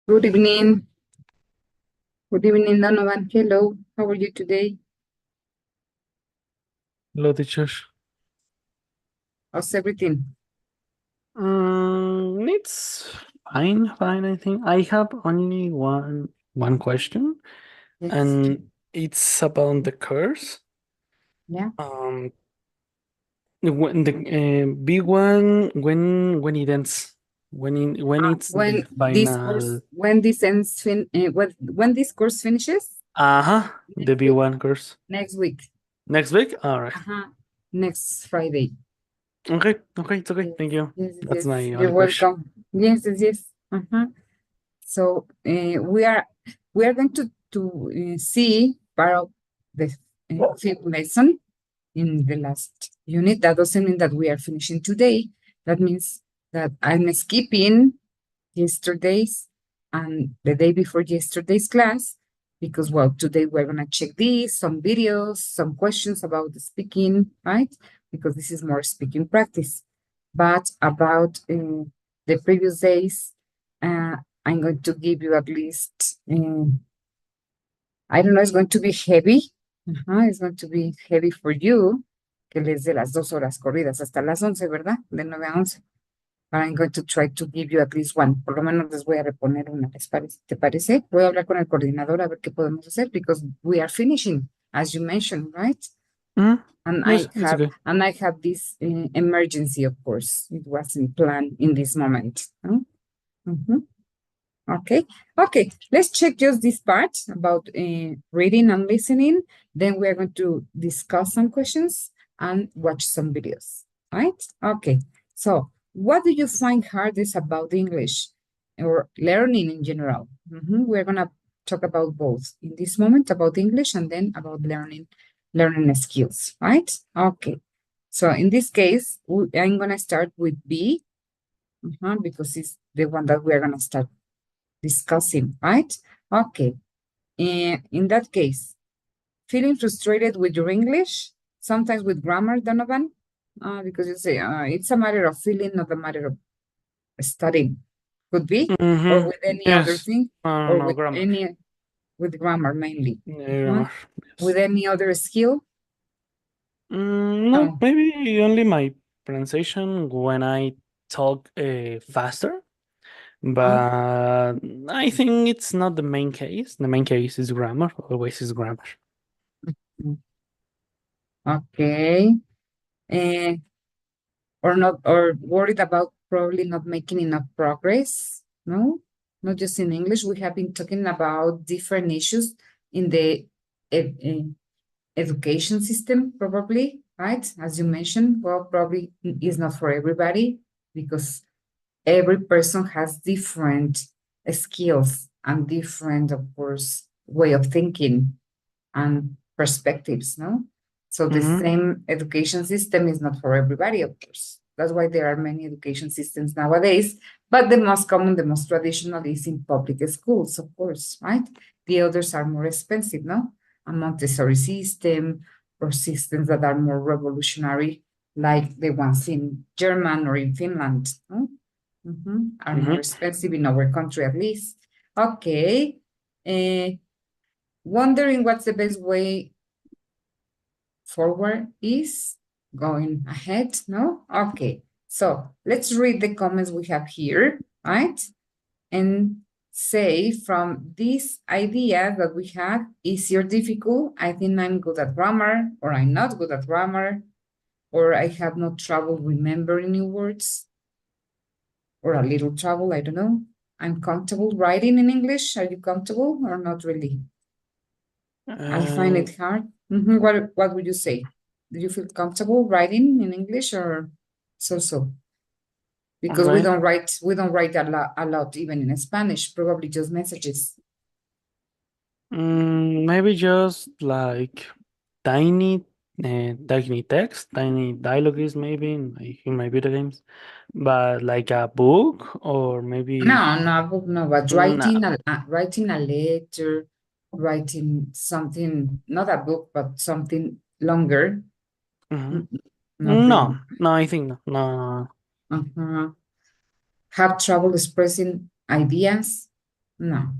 Good evening. Good evening, Donovan. Hello. How are you today? Hello, teacher. How's everything? It's fine, I think. I have only one question, Yes. and it's about the course. Yeah. When the B1, when it ends, when it's the final. When this ends when this course finishes The next week. B1 course. Next week. Next week? All right. Next Friday. Okay, it's okay. Yes. Thank you. Yes. That's Yes. my You're only question. welcome. Yes. Yes. Yes. So we are going to see part of the fifth lesson in the last unit. That doesn't mean that we are finishing today. That means that I'm skipping yesterday's and the day before yesterday's class because, well, today we're going to check these, some videos, some questions about the speaking, right? Because this is more speaking practice. But about the previous days, I'm going to give you at least, I don't know, it's going to be heavy. It's going to be heavy for you, que les de las 2 horas corridas hasta las 11, ¿verdad? De 9 a 11. But I'm going to try to give you at least one. Por lo menos les voy a reponer una. ¿Te parece? Voy a hablar con el coordinador a ver qué podemos hacer because we are finishing, as you mentioned, right? And Yes, it's okay. I have this emergency, of course. It wasn't planned in this moment. Okay. Let's check just this part about reading and listening. Then we are going to discuss some questions and watch some videos, right? Okay. So what do you find hardest about English or learning in general? We're going to talk about both in this moment, about English and then about learning skills, right? Okay. So in this case, I'm going to start with B because it's the one that we're going to start discussing, right? Okay. In that case, feeling frustrated with your English, sometimes with grammar, Donovan, because you say it's a matter of feeling, not a matter of studying. Could be, or with any other Yes. thing, or No, grammar. with grammar mainly. Grammar. With any other skill? No, maybe only my pronunciation when I talk faster, but I think it's not the main case. The main case is grammar, always is grammar. Okay. Or not, or worried about probably not making enough progress. No, not just in English. We have been talking about different issues in the education system, probably, right? As you mentioned, well, probably is not for everybody because every person has different skills and different, of course, way of thinking and perspectives, no? So the same education system is not for everybody, of course. That's why there are many education systems nowadays, but the most common, the most traditional is in public schools, of course, right? The others are more expensive, no? A Montessori system or systems that are more revolutionary, like the ones in German or in Finland, no? Are more expensive in our country, at least. Okay. Wondering what's the best way forward is going ahead, no? Okay, so let's read the comments we have here, right? And say from this idea that we have, easy or difficult, I think I'm good at grammar, or I'm not good at grammar, or I have no trouble remembering new words, or a little trouble, I don't know. I'm comfortable writing in English. Are you comfortable or not really? I find it hard. What would you say? Do you feel comfortable writing in English or so? Because we don't write a lot even in Spanish, probably just messages. Maybe just like tiny, tiny text, tiny dialogues, maybe in my video games, but like a book or maybe No, book, no, but no. writing a letter, writing something, not a book, but something longer. Not really. No, I think no, no. Have trouble expressing ideas. No,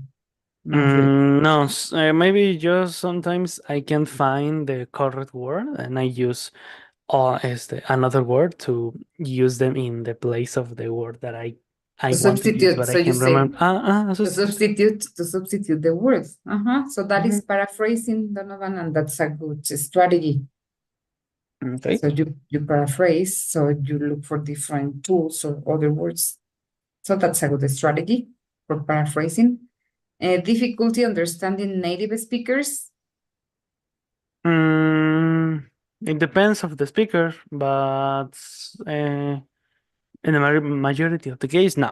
not really. No, maybe just sometimes I can't find the correct word and I use another word to use them in the place of the word that I To want to use, substitute, but so I you can say remember. to substitute the words. So that is paraphrasing, Donovan, and that's a good strategy. Okay. So you paraphrase, so you look for different tools or other words. So that's a good strategy for paraphrasing. Difficulty understanding native speakers. It depends of the speaker, but in the majority of the case, no,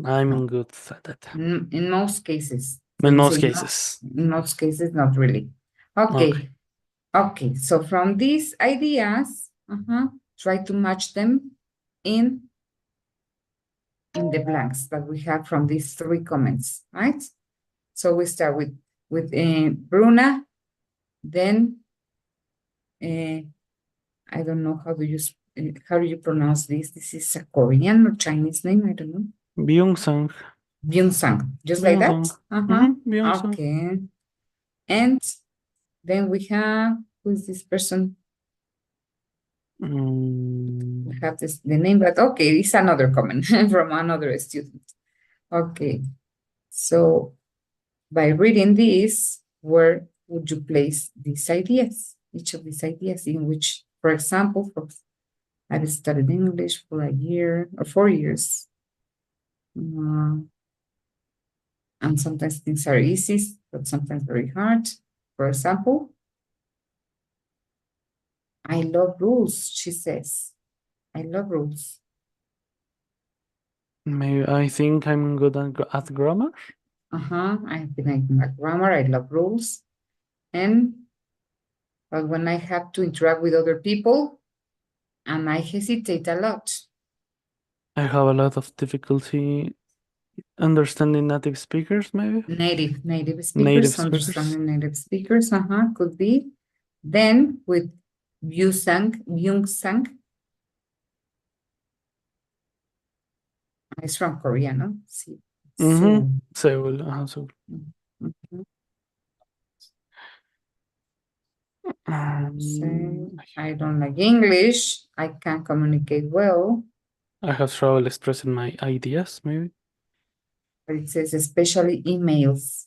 I'm good at that. In most cases. So In you most say cases. in most cases, not really. Okay. Okay. So from these ideas, try to match them in the blanks that we have from these three comments, right? So we start with Bruna, then I don't know how do you pronounce this? This is a Korean or Chinese name, I don't know. Byung-sang. Byung-sang, just like that? Byung-sang. Okay. And then we have, who is this person? We have the name, but okay, it's another comment from another student. Okay. So by reading this, where would you place these ideas? Each of these ideas in which, for example, I've studied English for a year or 4 years. And sometimes things are easy, but sometimes very hard. For example, I love rules, she says. I love rules. Maybe I think I'm good at grammar. I've been at grammar, I love rules. But when I have to interact with other people, and I hesitate a lot. I have a lot of difficulty understanding native speakers, maybe. Native speakers, understanding native speakers, could be. Then with Byung-sang. It's from Korea, no? Seoul. I don't like English. I can't communicate well. I have trouble expressing my ideas, maybe. But it says especially emails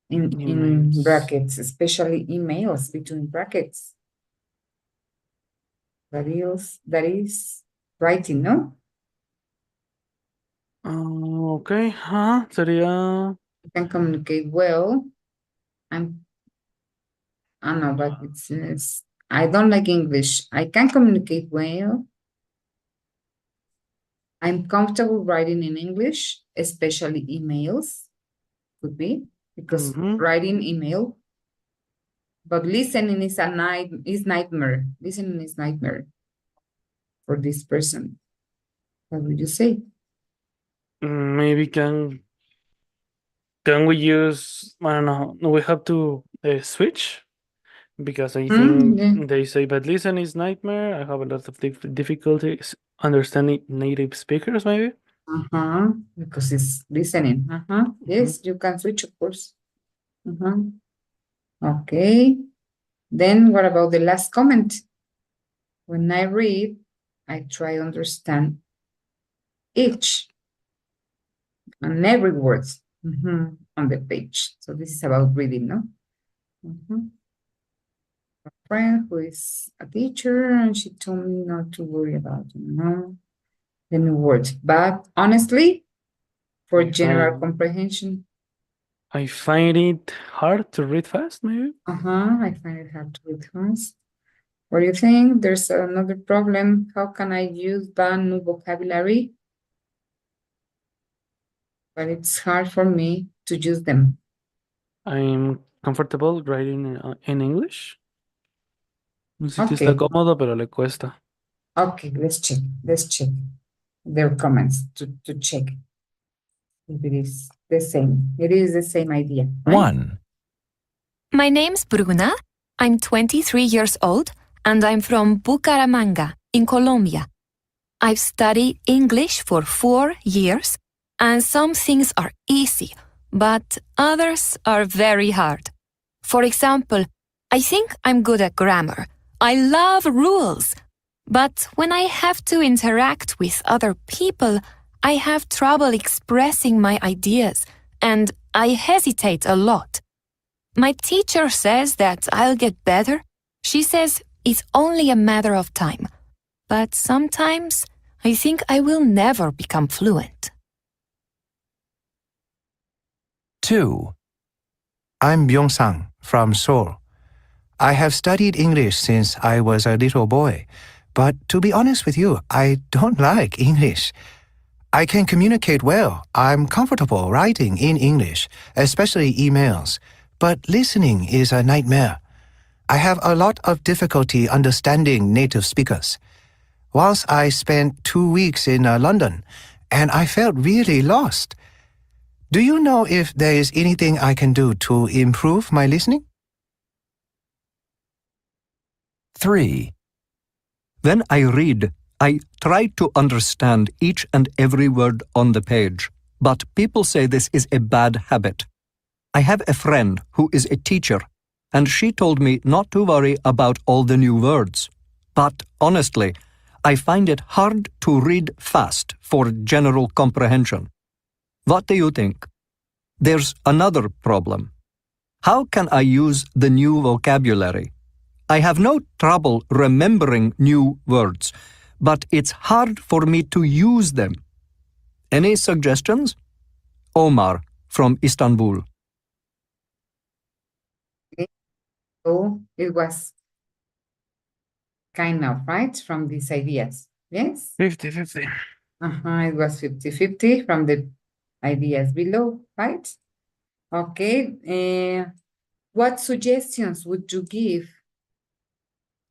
in brackets, especially emails between brackets. That is writing, no? Okay, sería. I can communicate well. I know, but it says I don't like English. I can communicate well. I'm comfortable writing in English, especially emails. Could be because writing email, but listening is nightmare. Listening is nightmare for this person. What would you say? Maybe can we use, I don't know, we have to switch because I think they say, but listen is nightmare. I have a lot of difficulties understanding native speakers, maybe. Because it's listening. Yes, you can switch, of course. Okay. Then what about the last comment? When I read, I try to understand each and every word on the page. So this is about reading, no? A friend who is a teacher, and she told me not to worry about the new words. But honestly, for general comprehension, I find it hard to read fast, maybe. I find it hard to read fast. What do you think? There's another problem. How can I use the new vocabulary? But it's hard for me to use them. I'm comfortable writing in English. No sé si está cómodo, pero le cuesta. Okay, let's check their comments to check if it is the same. It is the same idea. Right? 1. My name's Bruna. I'm 23 years old, and I'm from Bucaramanga, in Colombia. I've studied English for 4 years, and some things are easy, but others are very hard. For example, I think I'm good at grammar. I love rules. But when I have to interact with other people, I have trouble expressing my ideas, and I hesitate a lot. My teacher says that I'll get better. She says it's only a matter of time. But sometimes I think I will never become fluent. 2. I'm Byung-sang from Seoul. I have studied English since I was a little boy, but to be honest with you, I don't like English. I can communicate well. I'm comfortable writing in English, especially emails, but listening is a nightmare. I have a lot of difficulty understanding native speakers. Once I spent 2 weeks in London, and I felt really lost. Do you know if there is anything I can do to improve my listening? 3. When I read, I try to understand each and every word on the page, but people say this is a bad habit. I have a friend who is a teacher, and she told me not to worry about all the new words. But honestly, I find it hard to read fast for general comprehension. What do you think? There's another problem. How can I use the new vocabulary? I have no trouble remembering new words, but it's hard for me to use them. Any suggestions? Omar from Istanbul. So it was kind of right from these ideas. Yes? 50-50. It was 50-50 from the ideas below, right? Okay. What suggestions would you give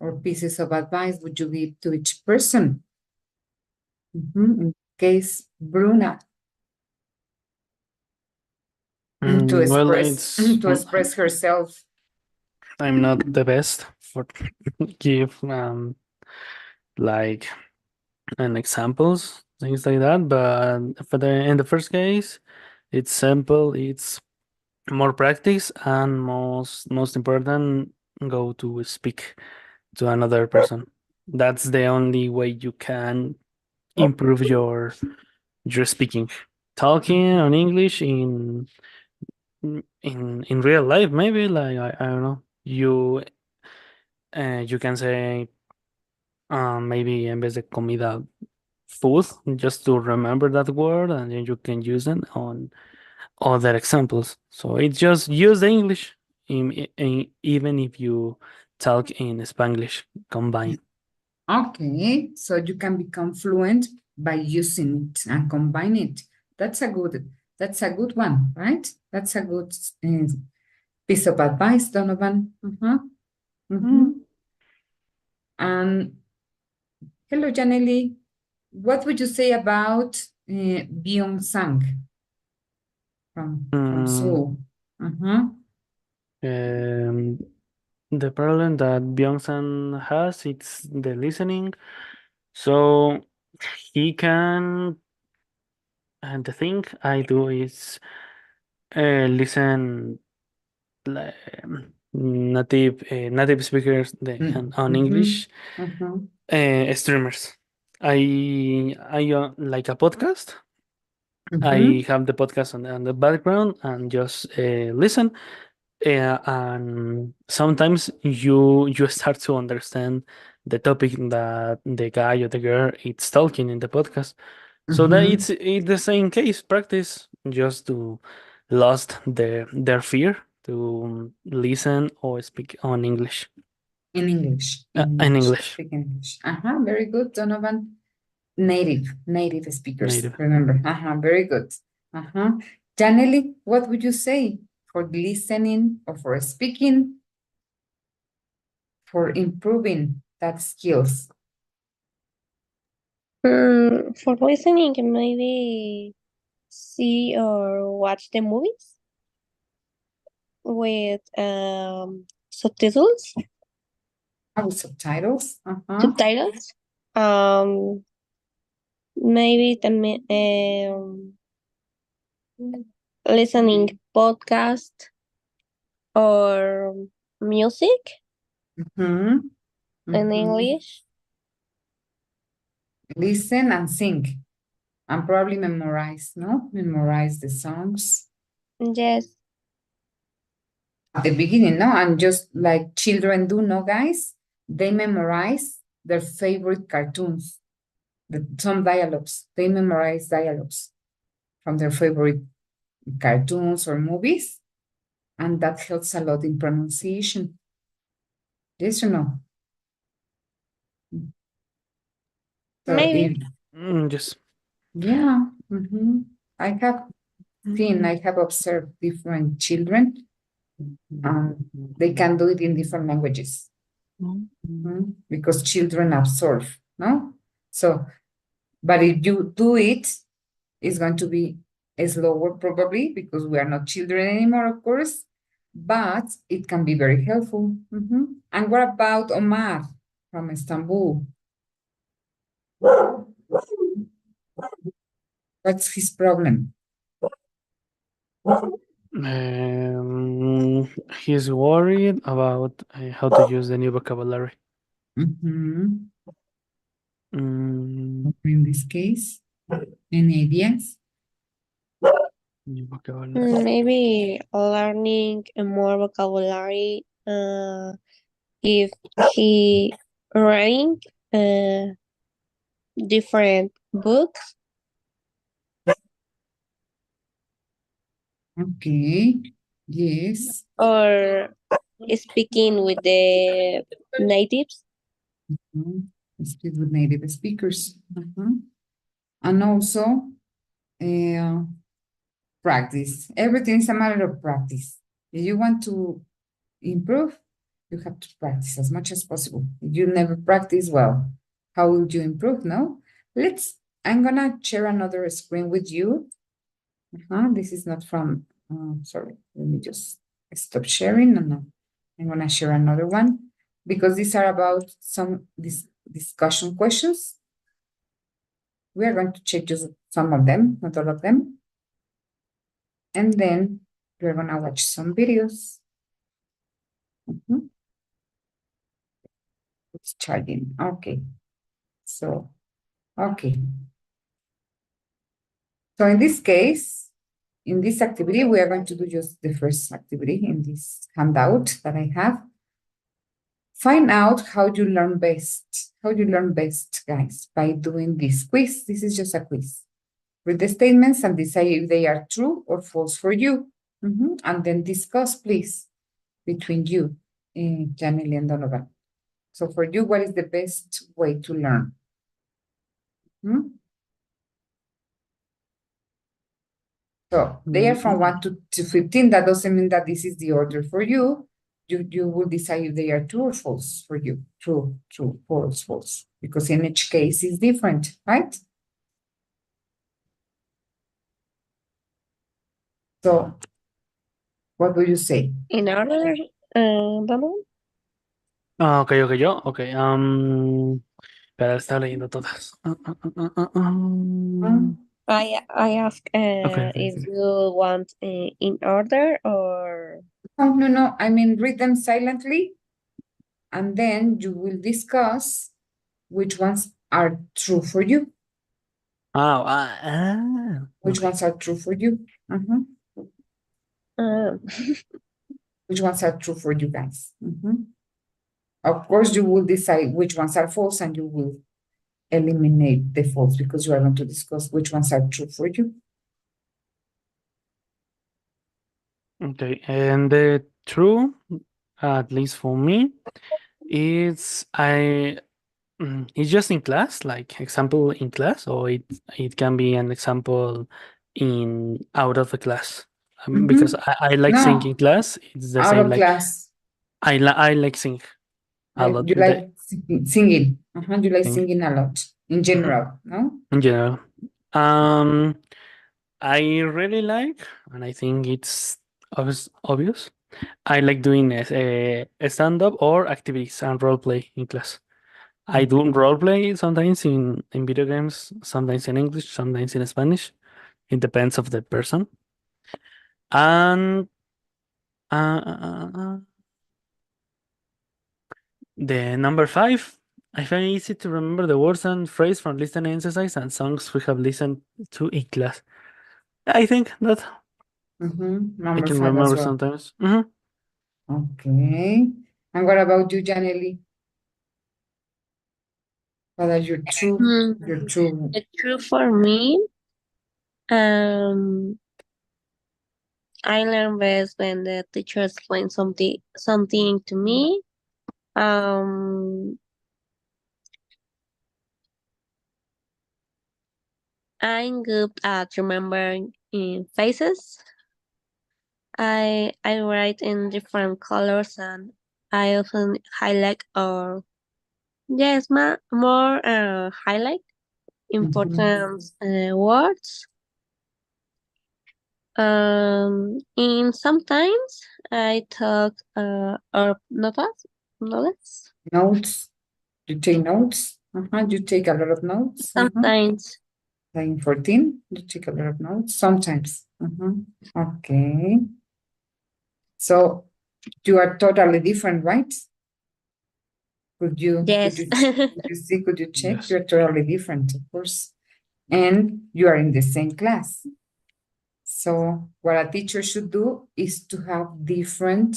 or pieces of advice would you give to each person? In case, Bruna. To Well, express herself. I'm not the best for give like an examples, things like that. But in the first case, it's simple. It's more practice, and most important, go to speak to another person. That's the only way you can improve your speaking. Talking on English in real life, maybe like I don't know. You can say maybe en vez de comida, food, just to remember that word, and then you can use it on other examples. So it's just use the English even if you talk in Spanglish combined. Okay, so you can become fluent by using it and combine it. That's a good one, right? That's a good piece of advice, Donovan. And hello, Janelli. What would you say about Byung-sang from Seoul? The problem that Byung-san has, it's the listening. So he can, and the thing I do is listen like native speakers on English streamers. I like a podcast. I have the podcast on the background and just listen. And sometimes you start to understand the topic that the guy or the girl is talking in the podcast. So that it's the same case. Practice just to lost their fear to listen or speak on English. In English. In English. Speak English. Very good, Donovan. Native speakers. Native. Remember. Very good. Janelli, what would you say for listening or for speaking, for improving that skills? For listening, maybe see or watch the movies with subtitles. Subtitles. Subtitles. Maybe también listening podcast or music Mhm, in mhm. English. Listen and sing. And probably memorize, no? Memorize the songs Yes. at the beginning, no? And just like children do, no, guys? They memorize their favorite cartoons, some dialogues. They memorize dialogues from their favorite cartoons or movies. And that helps a lot in pronunciation. Yes or no? So Maybe. Yes. yeah, I have seen, I have observed different children. They can do it in different languages. Because children absorb, no? So, but if you do it, it's going to be slower probably because we are not children anymore, of course, but it can be very helpful. And what about Omar from Istanbul? What's his problem? He's worried about how to use the new vocabulary. Mhm. Mm, In this case, any ideas? new vocabulary. Maybe learning more vocabulary if he reading different books Okay, yes. or speaking with the natives. Speak with native speakers. And also, practice. Everything is a matter of practice. If you want to improve, you have to practice as much as possible. If you never practice, well, how will you improve? No? I'm gonna share another screen with you. This is not from, sorry, let me just stop sharing. And I'm gonna share another one because these are about some discussion questions. We are going to check just some of them, not all of them. And then we're gonna watch some videos. It's charging. Okay. So, okay. So in this case, in this activity, we are going to do just the first activity in this handout that I have. Find out how you learn best. How you learn best, guys, by doing this quiz. This is just a quiz. Read the statements and decide if they are true or false for you. And then discuss, please, between you, Janelle and Donovan. So for you, what is the best way to learn? So they are from 1 to 15. That doesn't mean that this is the order for you. You will decide if they are true or false for you. True, true, false, false. Because in each case is different, right? So what would you say? In order, Donald? Ok, yo. Ok. Espera, estaba leyendo todas. I ask Okay. if you want in order or Oh, no. I mean, read them silently. And then you will discuss which ones are true for you. Which Okay. ones are true for you? Which ones are true for you guys? Of course, you will decide which ones are false and you will eliminate the false because you are going to discuss which ones are true for you. Okay. And the true, at least for me, it's it's just in class, like example in class, or it can be an example in out of the class. Because I like singing No, in class. It's the out same. of Like class. I like sing a lot. You like singing. You like Sing. singing a lot in general, no? In general. I really like, and I think it's obvious. I like doing a stand-up or activities and role play in class. I do role play sometimes in video games, sometimes in English, sometimes in Spanish. It depends of the person. And the number 5, I find it easy to remember the words and phrase from listening exercise and songs we have listened to in class. I think that I Number can 5 as remember well. sometimes. Okay. And what about you, Janely? What are your true? It's true for me. I learn best when the teacher explains something to me. I'm good at remembering faces. I write in different colors and I often highlight or more highlight important words. And sometimes I talk or notes. Notes. You take notes. You take a lot of notes. Sometimes. Like in 14, you take a lot of notes. Sometimes. Okay. So you are totally different, right? Could you Yes. could you check? Yes. You're totally different, of course. And you are in the same class. So what a teacher should do is to have different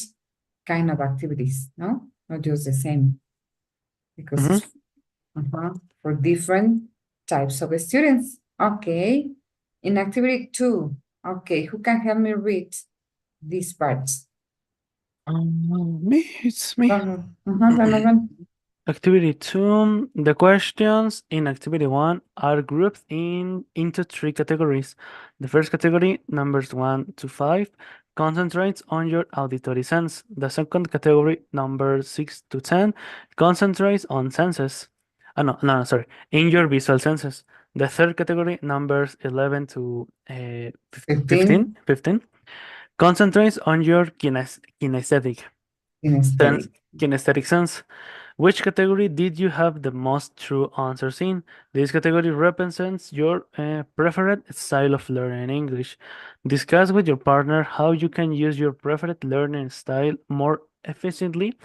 kind of activities, no? Not just the same. Because it's for different types of students. Okay. In activity 2, okay, who can help me read these parts? It's me. Donovan. Activity 2, the questions in activity 1 are grouped into 3 categories. The first category, numbers 1 to 5, concentrates on your auditory sense. The second category, numbers 6 to 10, concentrates on senses. Sorry, in your visual senses. The third category, numbers 11 to 15, concentrates on your kinesthetic sense. Which category did you have the most true answers in? This category represents your preferred style of learning English. Discuss with your partner how you can use your preferred learning style more efficiently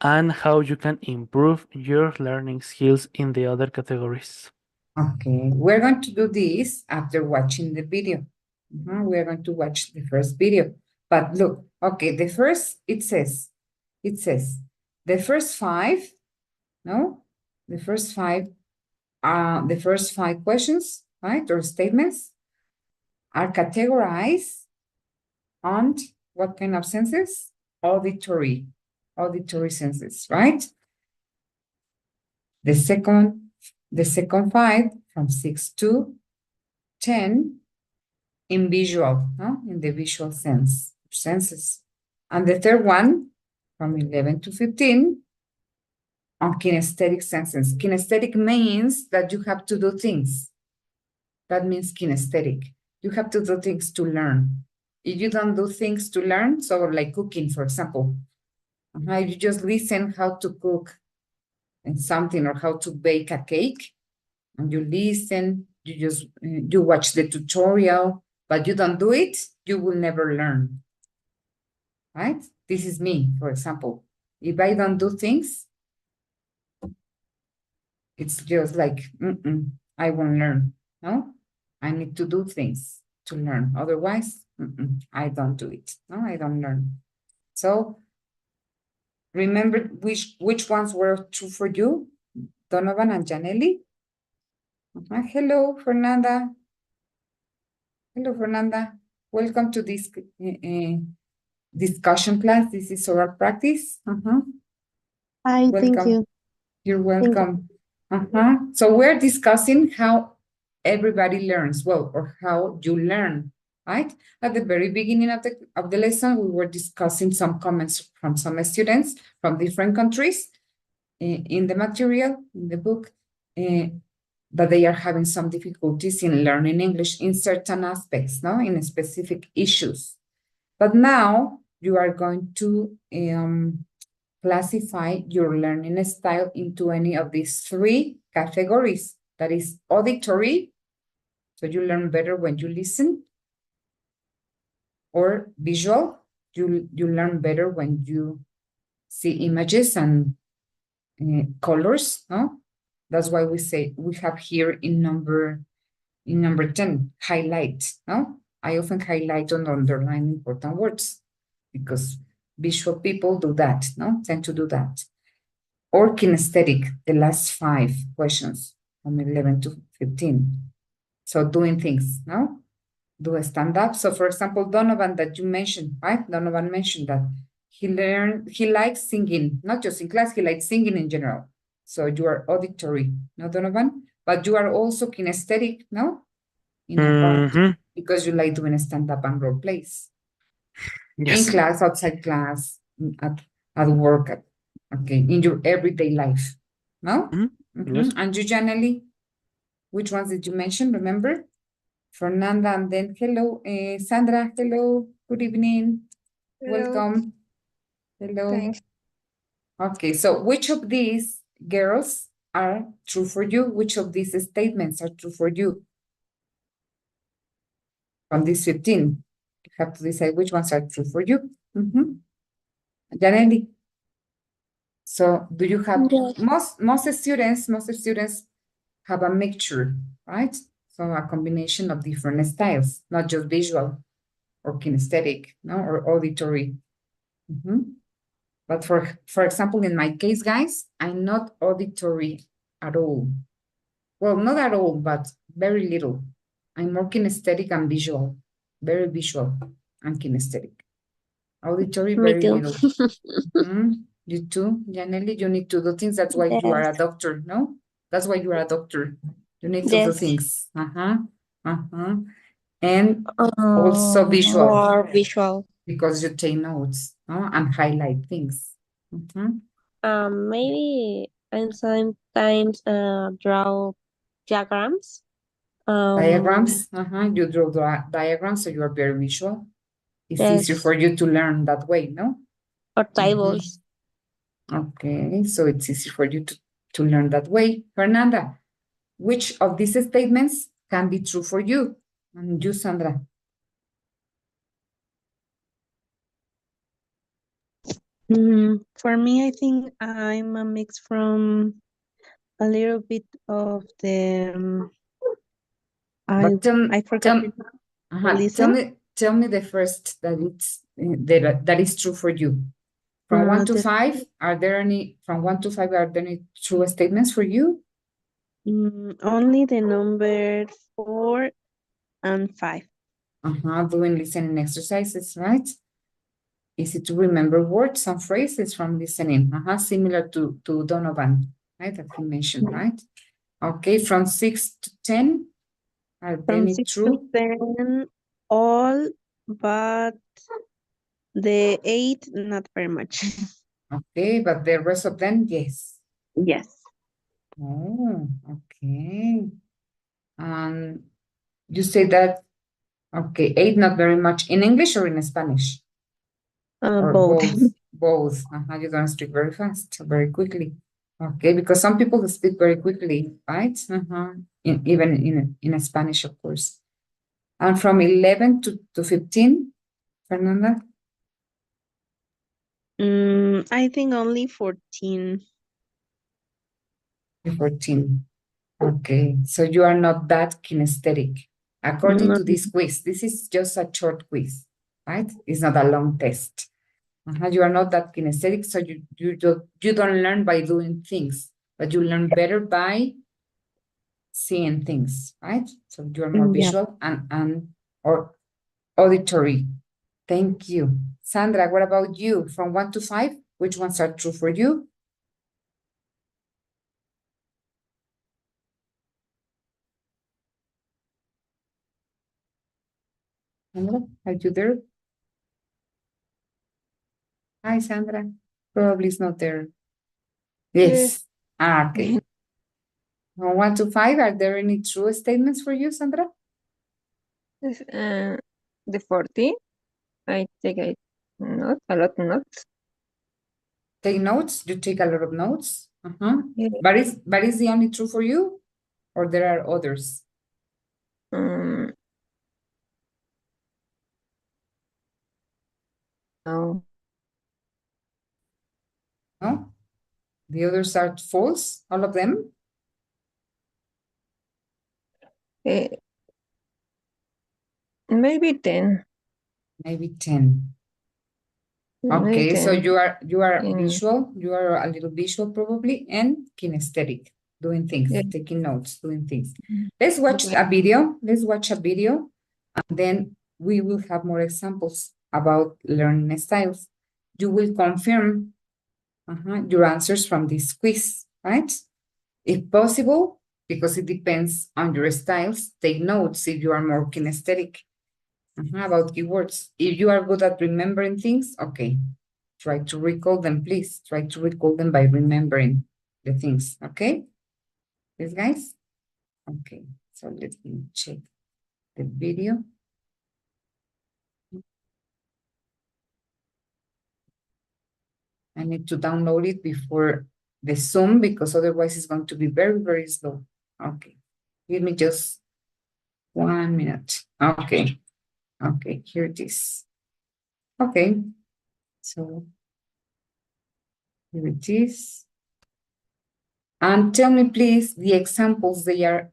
and how you can improve your learning skills in the other categories. Okay, we're going to do this after watching the video. We're going to watch the first video. But look, okay, the first, it says, the first 5, no? The first 5 questions, right, or statements are categorized on what kind of senses? Auditory senses, right? The second 5 from 6 to 10 in visual, no? In the visual senses. And the third one from 11 to 15 on kinesthetic senses. Kinesthetic means that you have to do things. That means kinesthetic. You have to do things to learn. If you don't do things to learn, so like cooking, for example, you just listen how to cook and something or how to bake a cake, and you listen, you watch the tutorial, but you don't do it, you will never learn, right? This is me, for example. If I don't do things, it's just like, I won't learn, no? I need to do things to learn. Otherwise, I don't do it, no, I don't learn. So remember which ones were true for you, Donovan and Janelli? Hello, Fernanda. Hello, Fernanda. Welcome to this discussion class. This is oral practice. Hi, thank Welcome. you. You're welcome. So we're discussing how everybody learns, well, or how you learn, right? At the very beginning of the lesson, we were discussing some comments from some students from different countries in the material, in the book, that they are having some difficulties in learning English in certain aspects, no, in specific issues. But now you are going to classify your learning style into any of these 3 categories. That is auditory, so you learn better when you listen. or visual. You learn better when you see images and colors, no? That's why we say we have here in number 10, highlight, no? I often highlight and underline important words because visual people do that, no? Tend to do that. Or kinesthetic, the last 5 questions from 11 to 15. So doing things, no? Do a stand-up. So for example, Donovan that you mentioned, right? Donovan mentioned that he likes singing, not just in class, he likes singing in general. So you are auditory, no, Donovan? But you are also kinesthetic, no? In a part, because you like doing stand-up and role plays. Yes. In class, outside class, at work, okay, in your everyday life, no? Yes. And you generally, which ones did you mention, remember? Fernanda, and then hello, Sandra, hello, good evening, welcome. Hello. Thanks. Okay, so which of these girls are true for you? Which of these statements are true for you? From these 15, you have to decide which ones are true for you. Janelli. So do you have, most students have a mixture, right? So a combination of different styles, not just visual or kinesthetic, no, or auditory. But for example, in my case, guys, I'm not auditory at all. Well, not at all, but very little. I'm more kinesthetic and visual, very visual and kinesthetic. Auditory, Me very too. little. You too, Janelli, you need to do things. That's why you are a doctor, no? That's why you are a doctor. You need to do Yes. things. And also visual. More visual. Because you take notes, no? And highlight things. Maybe and sometimes draw diagrams. Diagrams, you draw diagrams, so you are very visual. It's easier Yes. for you to learn that way, no? Or tables. Okay, so it's easy for you to learn that way. Fernanda, which of these statements can be true for you? And you, Sandra. For me, I think I'm a mix from a little bit of the I forgot Tell me the first that is true for you. From 1 to 5, are there any true statements for you? only the number 4 and 5. Doing listening exercises, right? Easy to remember words and phrases from listening. Similar to Donovan, right? That he mentioned, right? Okay, from 6 to 10, are there any true? 10, all, but the 8, not very much. Okay, but the rest of them, yes. Yes. Oh, okay. You say that, okay, 8 not very much in English or in Spanish? Or Both. Both. You don't speak very fast, very quickly. Okay, because some people speak very quickly, right? Even in Spanish, of course. And from 11 to 15, Fernanda? I think only 14. 14. Okay, so you are not that kinesthetic. According to this quiz, this is just a short quiz, right? It's not a long test. You are not that kinesthetic, so you don't learn by doing things, but you learn better by seeing things, right? So you are more visual and or auditory. Thank you. Sandra, what about you? From 1 to 5, which ones are true for you? Sandra, are you there? Hi, Sandra. Probably is not there. Yes. Okay. From 1 to 5, are there any true statements for you, Sandra? The 40, I take a lot of notes. Take notes? You take a lot of notes? Yeah. But is the only true for you? Or there are others? No. No? The others are false, all of them? Eh, maybe 10. Maybe 10. Maybe Okay, so 10. you are Mm. visual, you are a little visual probably, and kinesthetic, doing things, Yeah. taking notes, doing things. Let's watch Okay. a video. Let's watch a video, and then we will have more examples about learning styles. You will confirm your answers from this quiz, right? If possible, because it depends on your styles, take notes if you are more kinesthetic. About keywords. If you are good at remembering things, okay. Try to recall them, please. Try to recall them by remembering the things, okay? Yes, guys? Okay, so let me check the video. I need to download it before the Zoom because otherwise it's going to be very, very slow. Okay, give me just 1 minute. Okay, okay, here it is. Okay, so here it is. And tell me, please, the examples they are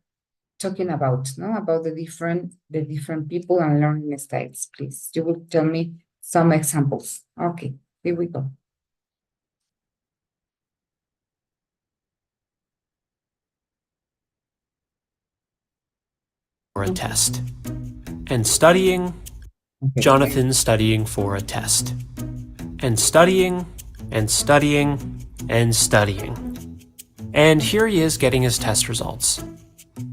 talking about, no? About the different people and learning styles, please. You will tell me some examples. Okay, here we go. For a test. And studying, Okay. Jonathan studying for a test. And studying, and studying, and studying. And here he is getting his test results.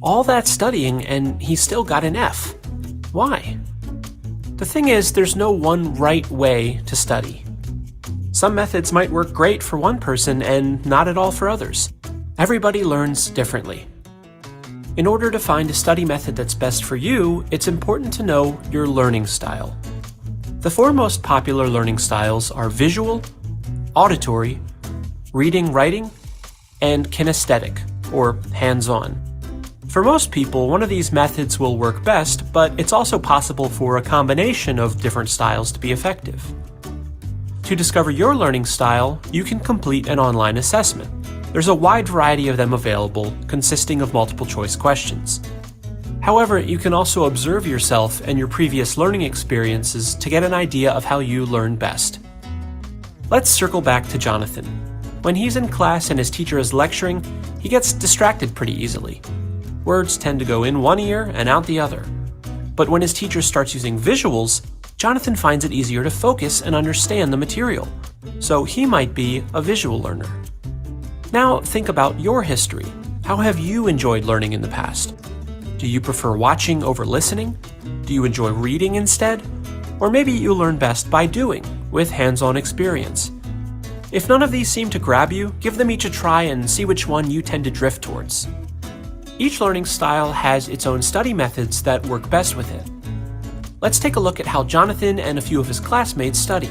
All that studying and he still got an F. Why? The thing is, there's no one right way to study. Some methods might work great for one person and not at all for others. Everybody learns differently. In order to find a study method that's best for you, it's important to know your learning style. The 4 most popular learning styles are visual, auditory, reading, writing, and kinesthetic, or hands-on. For most people, one of these methods will work best, but it's also possible for a combination of different styles to be effective. To discover your learning style, you can complete an online assessment. There's a wide variety of them available, consisting of multiple choice questions. However, you can also observe yourself and your previous learning experiences to get an idea of how you learn best. Let's circle back to Jonathan. When he's in class and his teacher is lecturing, he gets distracted pretty easily. Words tend to go in one ear and out the other. But when his teacher starts using visuals, Jonathan finds it easier to focus and understand the material. So he might be a visual learner. Now think about your history. How have you enjoyed learning in the past? Do you prefer watching over listening? Do you enjoy reading instead? Or maybe you learn best by doing, with hands-on experience. If none of these seem to grab you, give them each a try and see which one you tend to drift towards. Each learning style has its own study methods that work best with it. Let's take a look at how Jonathan and a few of his classmates study.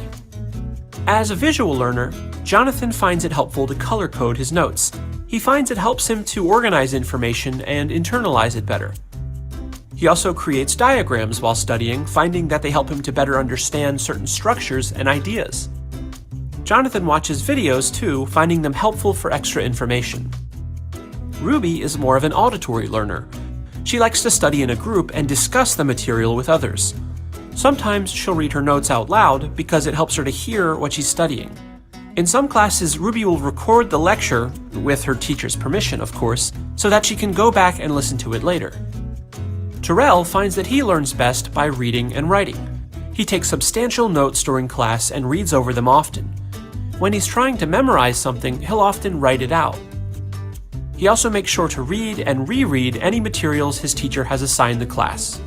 As a visual learner, Jonathan finds it helpful to color code his notes. He finds it helps him to organize information and internalize it better. He also creates diagrams while studying, finding that they help him to better understand certain structures and ideas. Jonathan watches videos too, finding them helpful for extra information. Ruby is more of an auditory learner. She likes to study in a group and discuss the material with others. Sometimes she'll read her notes out loud because it helps her to hear what she's studying. In some classes, Ruby will record the lecture, with her teacher's permission of course, so that she can go back and listen to it later. Terrell finds that he learns best by reading and writing. He takes substantial notes during class and reads over them often. When he's trying to memorize something, he'll often write it out. He also makes sure to read and reread any materials his teacher has assigned the class.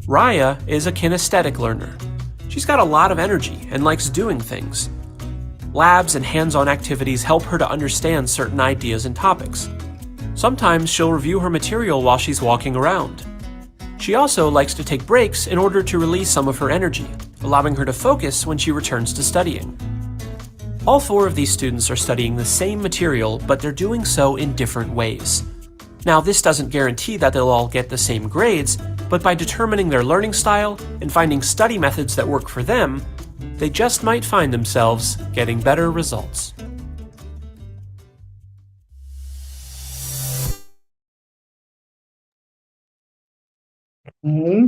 Raya is a kinesthetic learner. She's got a lot of energy and likes doing things. Labs and hands-on activities help her to understand certain ideas and topics. Sometimes she'll review her material while she's walking around. She also likes to take breaks in order to release some of her energy, allowing her to focus when she returns to studying. All 4 of these students are studying the same material, but they're doing so in different ways. Now, this doesn't guarantee that they'll all get the same grades, but by determining their learning style and finding study methods that work for them, they just might find themselves getting better results. Okay.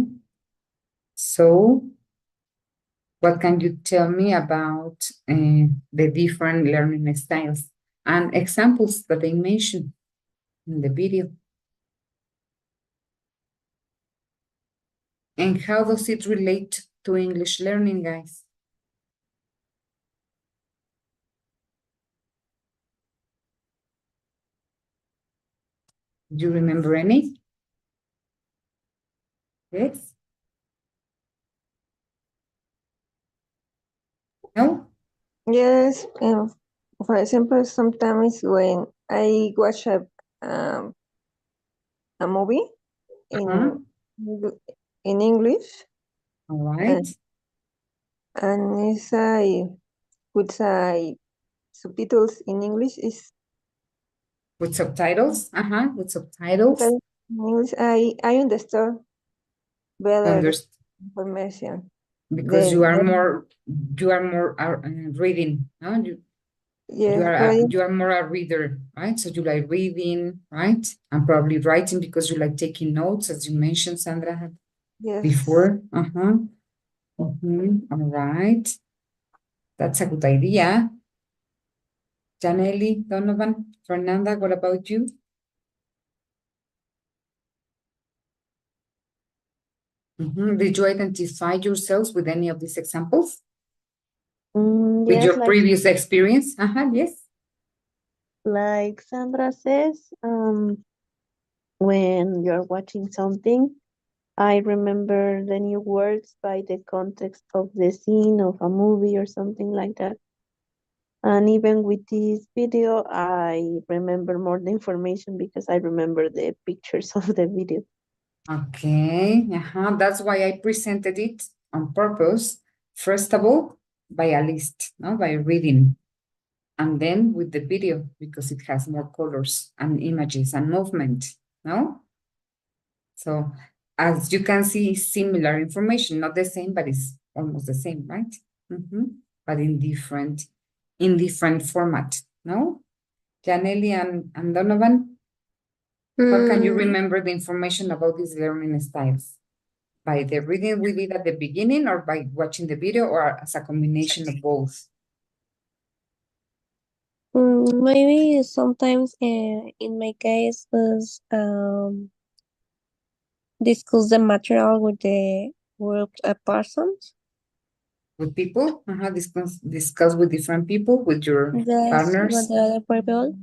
So, what can you tell me about the different learning styles and examples that they mentioned in the video? And how does it relate to English learning, guys? Do you remember any? Yes? No? Yes, for example, sometimes when I watch um, a movie Uh-huh. in English, All right. and it's with subtitles in English, is With subtitles? Uh-huh. With subtitles. in English, I understand better the Understand. information. Because you are Then more reading, no? yes, right. You are more a reader, right? So you like reading, right? And probably writing because you like taking notes, as you mentioned, Sandra, Yes. before. Uh-huh. All right. That's a good idea. Janelli, Donovan, Fernanda, what about you? Did you identify yourselves with any of these examples? With Yes, your previous experience? Yes. like Sandra says, when you're watching something, I remember the new words by the context of the scene of a movie or something like that. And even with this video, I remember more the information because I remember the pictures of the video. Okay, that's why I presented it on purpose. First of all, by a list, no, by reading, and then with the video because it has more colors and images and movement, no? So as you can see, similar information, not the same, but it's almost the same, right? But in different format, no? Janelli and Donovan, how can you remember the information about these learning styles? By the reading we did at the beginning or by watching the video or as a combination of both? Maybe sometimes in my case is discuss the material with the group persons. With people, discuss with different people, with your Yes, partners. with the other people,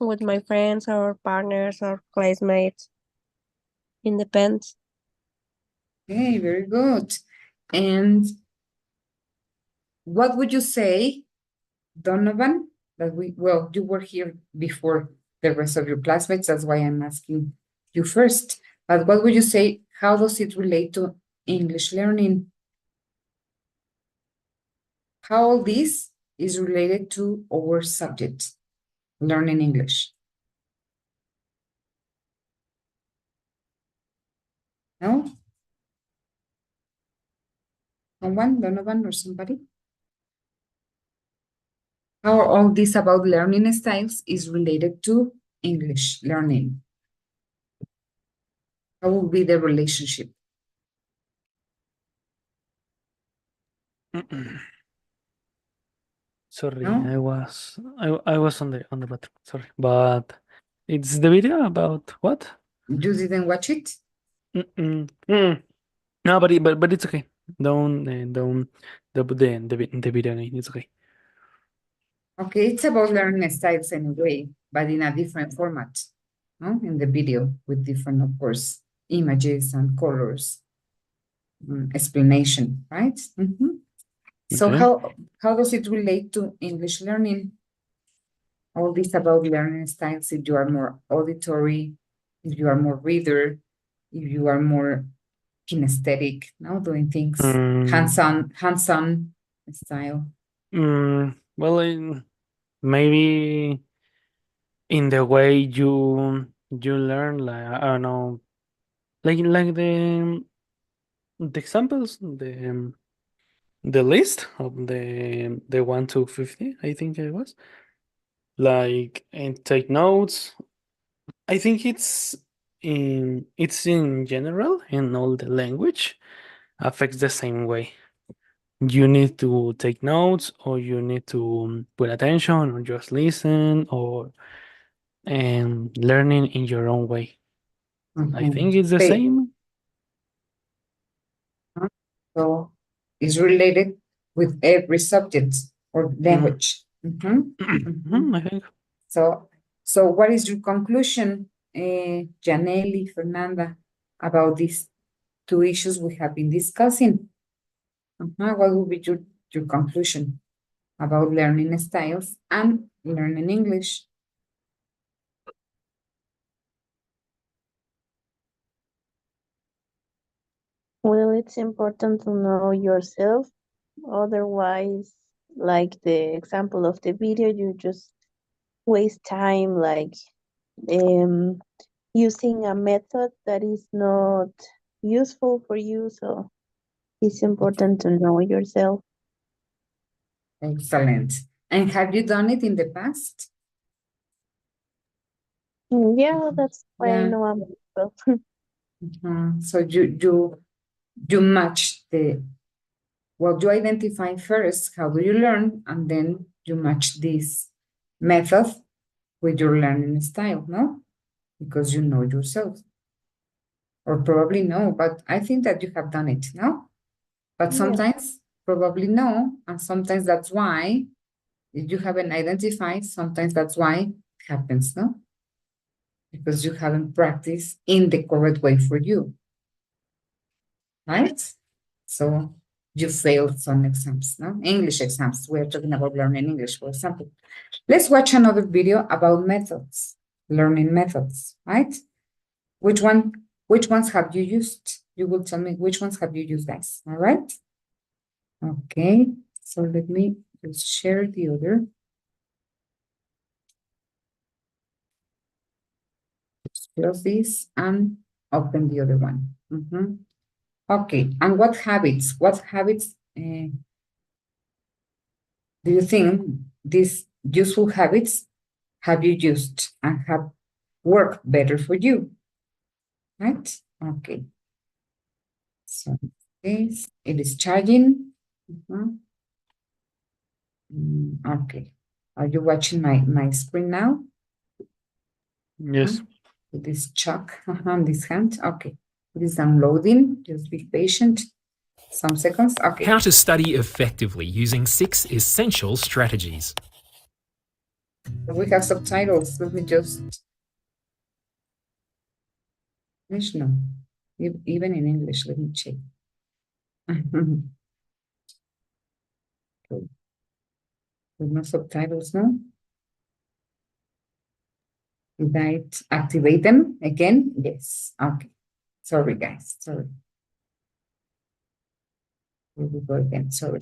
with my friends or partners or classmates. It depends. Okay, very good. And what would you say, Donovan, you were here before the rest of your classmates, that's why I'm asking you first. But what would you say, how does it relate to English learning? How all this is related to our subject, learning English? No? Someone, Donovan or somebody? How all this about learning styles is related to English learning? How will be the relationship? Sorry, No? I was on the bathroom. Sorry, but it's the video about what? You didn't watch it? No, but it's okay. Don't the video again. It's okay. Okay, it's about learning styles anyway, but in a different format, no? In the video with different, of course, images and colors, explanation, right? So Okay. how does it relate to English learning? All this about learning styles, if you are more auditory, if you are more reader, if you are more kinesthetic, no, doing things hands-on style. Well, maybe in the way you learn, like I don't know, like the examples, the list of the 1 to 50, I think it was. Like, and take notes. I think it's in general in all the language affects the same way. You need to take notes, or you need to put attention, or just listen, or and learning in your own way. I think it's the Okay. same. So it's related with every subject or language. I think. So what is your conclusion, Janelli, Fernanda, about these two issues we have been discussing? What will be your conclusion about learning styles and learning English? Well, it's important to know yourself. Otherwise, like the example of the video, you just waste time like using a method that is not useful for you. So it's important to know yourself. Excellent. And have you done it in the past? Yeah, that's why I Yeah. know I'm well. So you match you identify first how do you learn, and then you match this method with your learning style, no? Because you know yourself. Or probably no, but I think that you have done it, no? But Yeah. sometimes probably no, and sometimes that's why you haven't identified, sometimes that's why it happens, no? Because you haven't practiced in the correct way for you, right? So you failed some exams, no? English exams. We're talking about learning English, for example. Let's watch another video about methods, learning methods, right? Which ones have you used? You will tell me which ones have you used, guys, all right? Okay, so let me just share the other. Just close this and open the other one. Okay, and what habits do you think these useful habits have you used and have worked better for you? Right? Okay. So this, it is charging. Okay. Are you watching my screen now? Yes. With this chalk on this hand. Okay. It is downloading. Just be patient. Some seconds. Okay. How to study effectively using 6 essential strategies. We have subtitles. Let me just. English, no. Even in English, let me check. Okay. With no subtitles, no? Did I activate them again? Yes. Okay. Sorry, guys. Sorry. We will go again. Sorry.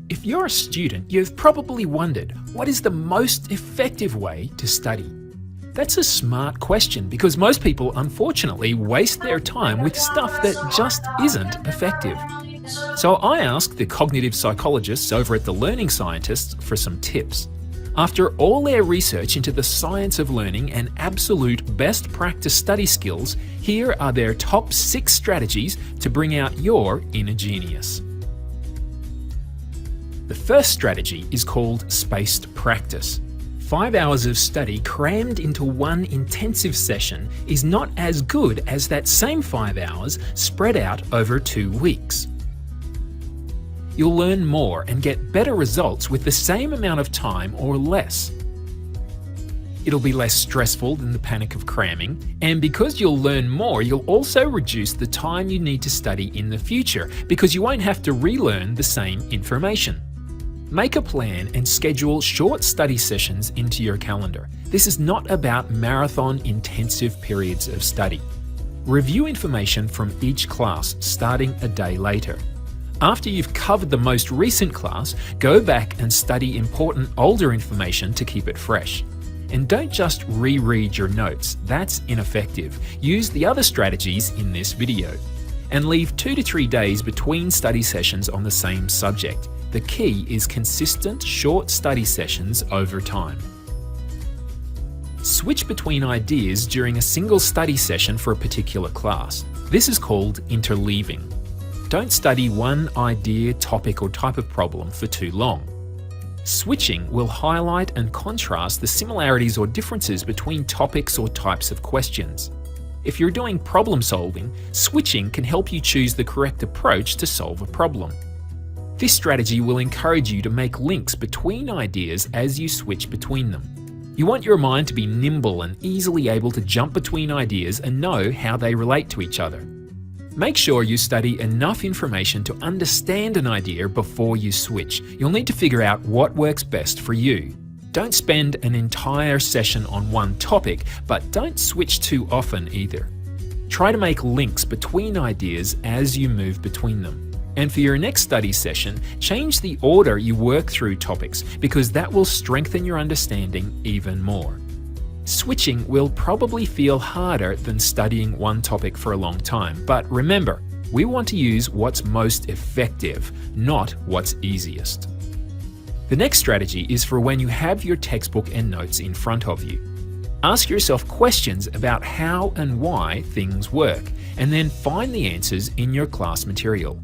If you're a student, you've probably wondered, what is the most effective way to study? That's a smart question because most people unfortunately waste their time with stuff that just isn't effective. So I asked the cognitive psychologists over at the Learning Scientists for some tips. After all their research into the science of learning and absolute best practice study skills, here are their top 6 strategies to bring out your inner genius. The first strategy is called spaced practice. 5 hours of study crammed into one intensive session is not as good as that same 5 hours spread out over 2 weeks. You'll learn more and get better results with the same amount of time or less. It'll be less stressful than the panic of cramming, and because you'll learn more, you'll also reduce the time you need to study in the future because you won't have to relearn the same information. Make a plan and schedule short study sessions into your calendar. This is not about marathon intensive periods of study. Review information from each class starting a day later. After you've covered the most recent class, go back and study important older information to keep it fresh. And don't just reread your notes, that's ineffective. Use the other strategies in this video. And leave 2 to 3 days between study sessions on the same subject. The key is consistent, short study sessions over time. Switch between ideas during a single study session for a particular class. This is called interleaving. Don't study one idea, topic, or type of problem for too long. Switching will highlight and contrast the similarities or differences between topics or types of questions. If you're doing problem solving, switching can help you choose the correct approach to solve a problem. This strategy will encourage you to make links between ideas as you switch between them. You want your mind to be nimble and easily able to jump between ideas and know how they relate to each other. Make sure you study enough information to understand an idea before you switch. You'll need to figure out what works best for you. Don't spend an entire session on one topic, but don't switch too often either. Try to make links between ideas as you move between them. And for your next study session, change the order you work through topics, because that will strengthen your understanding even more. Switching will probably feel harder than studying one topic for a long time, but remember, we want to use what's most effective, not what's easiest. The next strategy is for when you have your textbook and notes in front of you. Ask yourself questions about how and why things work, and then find the answers in your class material.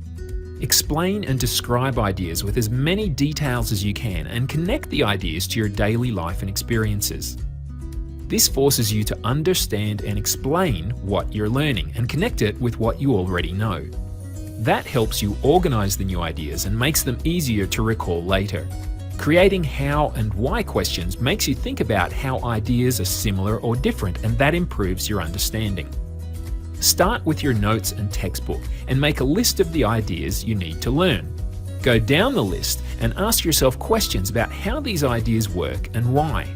Explain and describe ideas with as many details as you can and connect the ideas to your daily life and experiences. This forces you to understand and explain what you're learning and connect it with what you already know. That helps you organize the new ideas and makes them easier to recall later. Creating how and why questions makes you think about how ideas are similar or different, and that improves your understanding. Start with your notes and textbook and make a list of the ideas you need to learn. Go down the list and ask yourself questions about how these ideas work and why.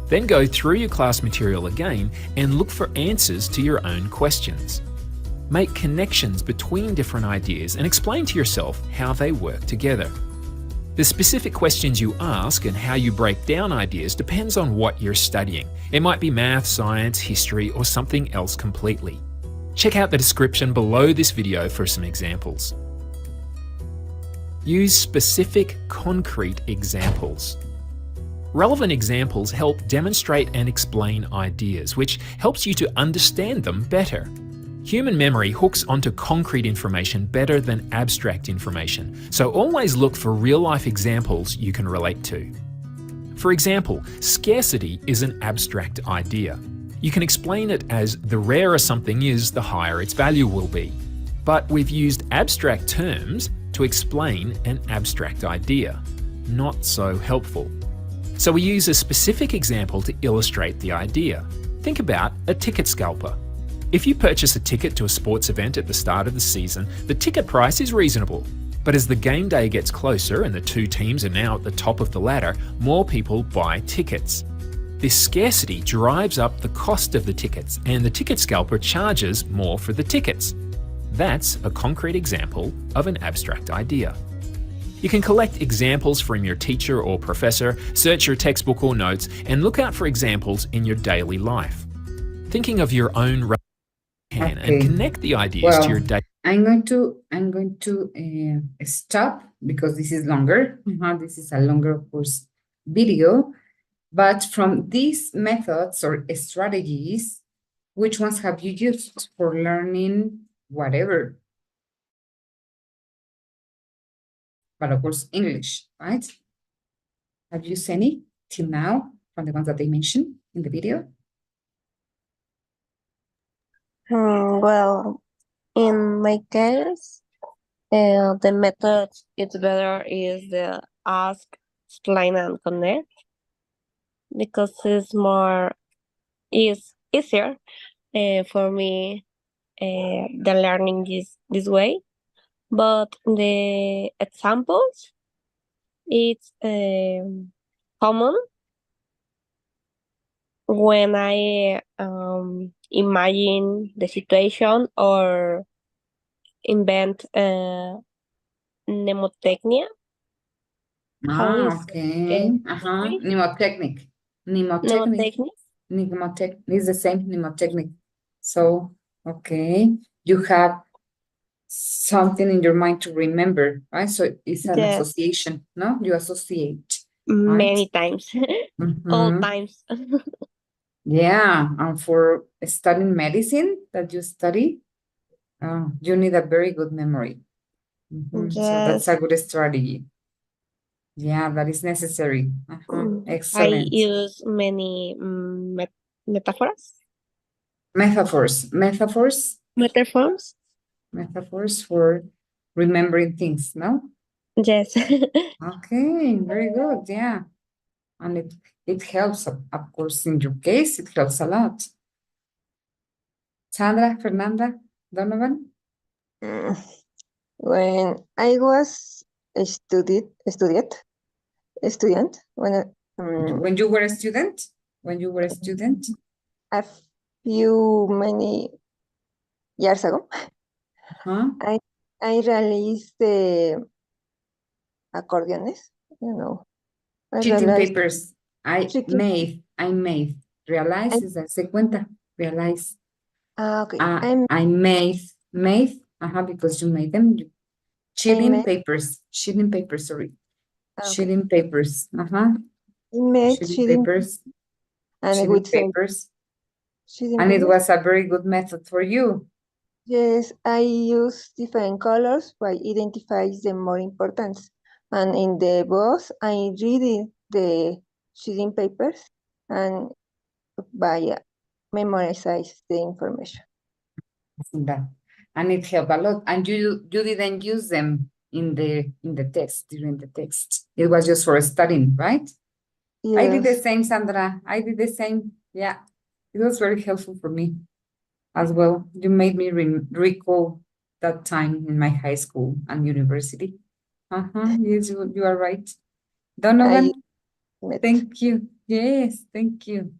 Then go through your class material again and look for answers to your own questions. Make connections between different ideas and explain to yourself how they work together. The specific questions you ask and how you break down ideas depends on what you're studying. It might be math, science, history, or something else completely. Check out the description below this video for some examples. Use specific, concrete examples. Relevant examples help demonstrate and explain ideas, which helps you to understand them better. Human memory hooks onto concrete information better than abstract information, so always look for real-life examples you can relate to. For example, scarcity is an abstract idea. You can explain it as the rarer something is, the higher its value will be. But we've used abstract terms to explain an abstract idea. Not so helpful. So we use a specific example to illustrate the idea. Think about a ticket scalper. If you purchase a ticket to a sports event at the start of the season, the ticket price is reasonable. But as the game day gets closer and the two teams are now at the top of the ladder, more people buy tickets. This scarcity drives up the cost of the tickets, and the ticket scalper charges more for the tickets. That's a concrete example of an abstract idea. You can collect examples from your teacher or professor, search your textbook or notes, and look out for examples in your daily life. Thinking of your own and connect the ideas to your daily. I'm going to stop because this is longer. This is a longer course video. But from these methods or strategies, which ones have you used for learning whatever? But of course, English, right? Have you used any till now from the ones that they mentioned in the video? Well, in my case, the method it's better is the ask, explain, and connect, because it's easier for me the learning this way. But the examples, it's common when I imagine the situation or invent mnemotechnia. Okay. Mnemotechnic. Mnemotechnic. Mnemotechnic. Mnemotechnic is the same mnemotechnic. So, okay, you have something in your mind to remember, right? So it's an Yes. association, no? You associate. Many times. All Mhm. times. Yeah, and for studying medicine that you study, you need a very good memory. So that's Yes. a good strategy. Yeah, that is necessary. I Excellent. use many metaphors. Metaphors, metaphors, Metaphors. metaphors for remembering things, no? Yes. Okay, very good. Yeah. And it helps, of course, in your case, it helps a lot. Sandra, Fernanda, Donovan? Mm, When I was a student, When you were a student? When you were a student? a few many years ago, Huh? I realized the accordions, I Cheating realized papers. I tricky. made. Realize is darse cuenta. Realize. Okay. I'm I made, because you made them. I Cheating made papers. Cheating papers, sorry. okay. Cheating papers. I made Cheating shading papers. and Cheating with some papers. shading And it papers. was a very good method for you. Yes, I use different colors by identify the more important. And in the box, I read the shading papers and by memorize the information. That. And it helped a lot. And you didn't use them in the text, during the text. It was just for studying, right? I did the Yes, same, Sandra. I did the same. Yeah. It was very helpful for me as well. You made me recall that time in my high school and university. Yes, you are right. I Donovan, met. thank you. Yes, thank you.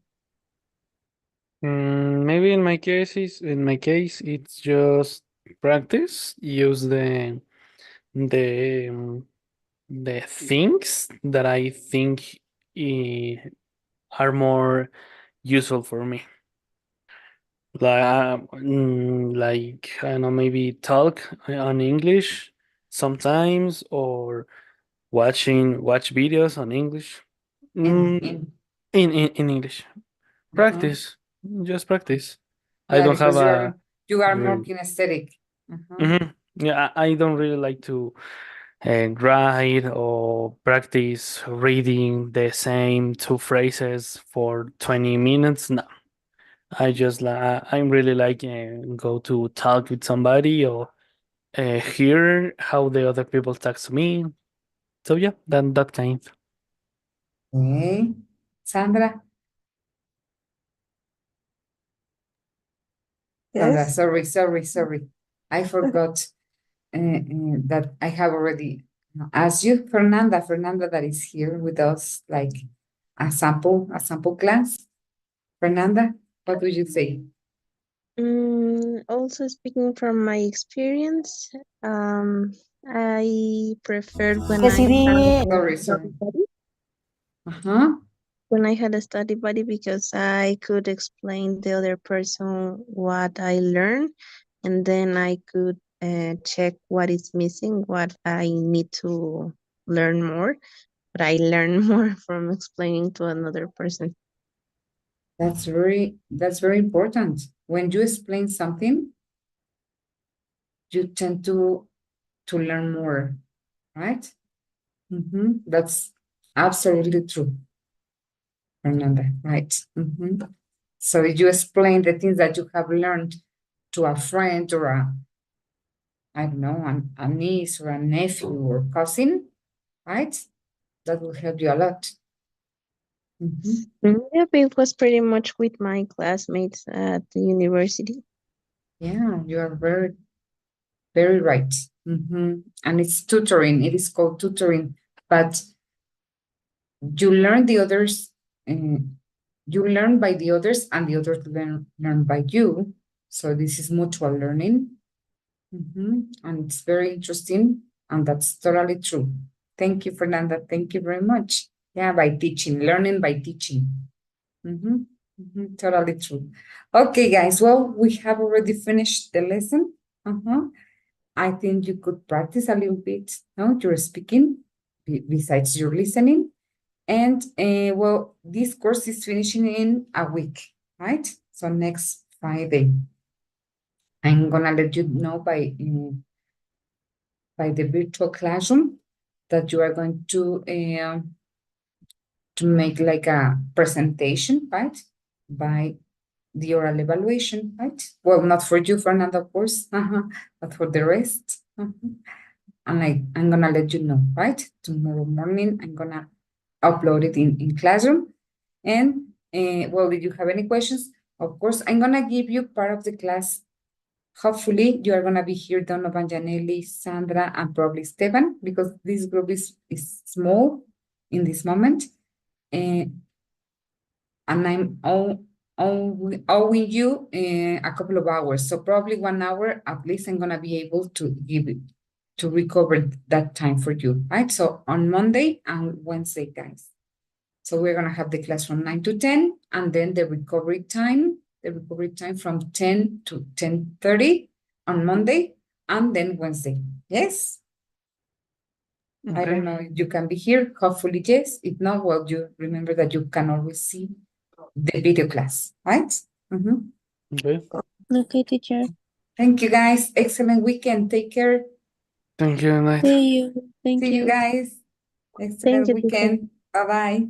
Maybe in my case, it's just practice. Use the the things that I think are more useful for me. Like I don't know, maybe talk on English sometimes, or watch videos on English. In, Mm, in, in English. Practice, just practice. I yeah, don't have because a you are more very. kinesthetic. Yeah, I don't really like to write or practice reading the same two phrases for 20 minutes. No, I'm really like go to talk with somebody or hear how the other people talk to me. So yeah, that kind. Okay. Sandra, Sandra, Yes. sorry. I forgot that I have already asked you, Fernanda that is here with us, like a sample class. Fernanda, what would you say? Also speaking from my experience, I preferred when I had Decidí. a Sorry. study buddy. Uh-huh. When I had a study buddy, because I could explain the other person what I learned, and then I could check what is missing, what I need to learn more. But I learn more from explaining to another person. That's very important. When you explain something, you tend to learn more, right? That's absolutely true, Fernanda, right? So if you explain the things that you have learned to a friend or I don't know, a niece or a nephew or cousin, right? That will help you a lot. Yep, it was pretty much with my classmates at the university. Yeah, you are very right. And it's tutoring. It is called tutoring, but you learn the others. You learn by the others, and the others learn by you. So this is mutual learning. And it's very interesting, and that's totally true. Thank you, Fernanda. Thank you very much. Yeah, by teaching, learning by teaching. Totally true. Okay, guys. Well, we have already finished the lesson. I think you could practice a little bit, no, your speaking besides your listening. And well, this course is finishing in a week, right? So next Friday, I'm gonna let you know by the virtual classroom that you are going to make like a presentation, right? By the oral evaluation, right? Well, not for you, Fernanda, of course, but for the rest. And I'm gonna let you know, right? Tomorrow morning, I'm gonna upload it in Classroom. And well, if you have any questions, of course, I'm gonna give you part of the class. Hopefully, you are gonna be here, Donovan, Janelli, Sandra, and probably Esteban, because this group is small in this moment. And I'm owing you a couple of hours. So probably 1 hour, at least I'm gonna be able to give it, to recover that time for you, right? So on Monday and Wednesday, guys. So we're gonna have the class from 9 to 10, and then the recovery time from 10 to 10:30 on Monday, and then Wednesday. Yes? I Okay. don't know if you can be here. Hopefully, yes. If not, well, you remember that you can always see the video class, right? Okay. Okay, teacher. Thank you, guys. Excellent weekend. Take care. Thank you. Night. See you. Thank See you you. guys. Thank Excellent you, teacher. weekend. Bye-bye.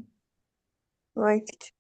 Right.